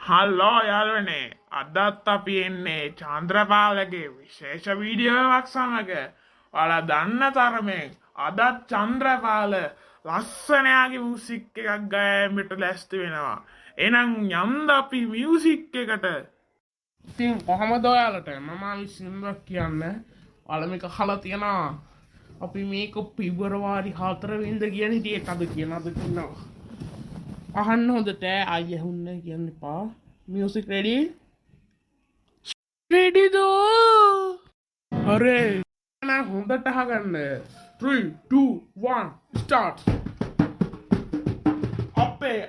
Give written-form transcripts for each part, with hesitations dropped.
Hello යාළුවනේ අදත් අපි එන්නේ චන්ද්‍රපාලගේ විශේෂ වීඩියෝවක් සමග ඔයාලා දන්න තරමෙන් අදත් චන්ද්‍රපාල ලස්සනයාගේ මියුසික් එකක් ගෑමට ලැස්ති වෙනවා. එහෙනම් යන්න අපි මියුසික් එකට. ඉතින් කොහමද ඔයාලට මම සින්දුවක් කියන්න ඔයාලා මේක අහලා තියනවා. අපි මේක පෙබරවාරි 4 වෙනිදා කියන හිටියේ අද කියනවා. අහන්න හොඳට අය හුන්න කියන්න එපා. Music ready? රෙඩි දෝ. හරි. එහෙනම් හොඳට අහගන්න. 3 2 1 start. අපේ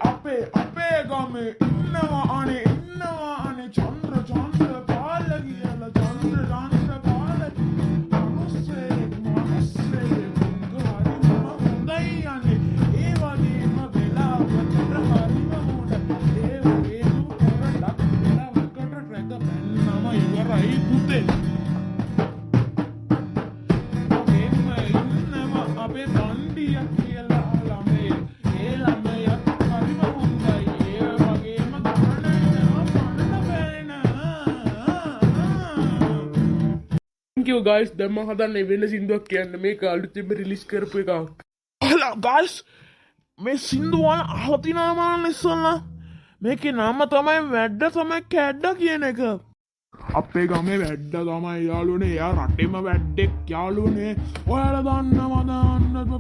ගමේ ඉන්නවා අනේ චන්ද්‍ර පාල කියලා චන්ද්‍ර පාල මනුස්සේ හොඳයි අනේ ඒ වගේම වෙලාවට හරිම හොඳ ඒ වගේම කරඩක් වෙලාවකට රැක පැන්නම ඉවරයි පුතේ. ඔබේම ඉන්නවා අපේ බණ්ඩිය කියලා ළමේ ඒ ළමයා හරිම හොඳයි ඒ වගේම Thank you guys. දැන් මම හදන්නේ වෙන සින්දුවක් කියන්න. මේක අලුතෙන්ම රිලීස් කරපු එකක්. අහලා guys මේ සින්දුව අහලා තියනවා මම ඉස්සෙල්ලා. මේකේ නම තමයි වැඩ තමයි කැඩ්ඩ කියන එක. අපේ ගමේ වැඩ තමයි යාළුවනේ. එයා රටේම වැඩෙක් යාළුවනේ. ඔයාලා දන්නවද?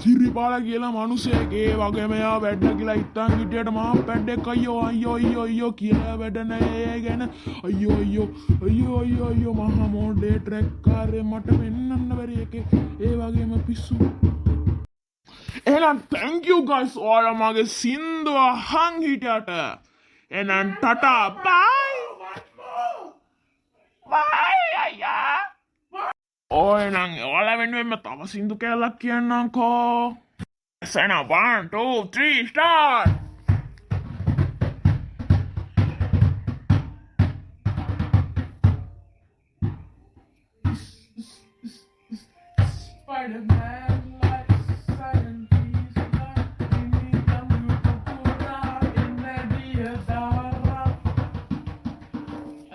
සිරිපාල කියලා මිනිසෙක් ඒ වගේම එයා වැඩ කියලා ඉතින් හිටියට මම පැඩෙක් අයියෝ කියලා වැඩ නැහැ ගැන අයියෝ මහා මොඩේ ට්‍රැක් කාරේ මට වෙන්නන්න බැරි එකේ ඒ වගේම පිස්සු. එහෙනම් thank you guys ඔයාලා මගේ සින්දුව අහන් හිටියට. එහෙනම් ටටා bye අයියා. ඔය නම් ඔයාලා වෙනුවෙන්ම තව සින්දු කැලක් කියන්නම්කෝ. එසන 1 2 3 start. Spider-Man like silent trees in the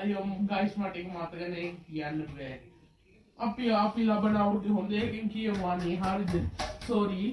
අයියෝ guys මට ඒක මතක නෑ කියන්න බෑ. අපි ලබන අවුරුදු හොඳ එකකින් කියවන්නේ හරිද? sorry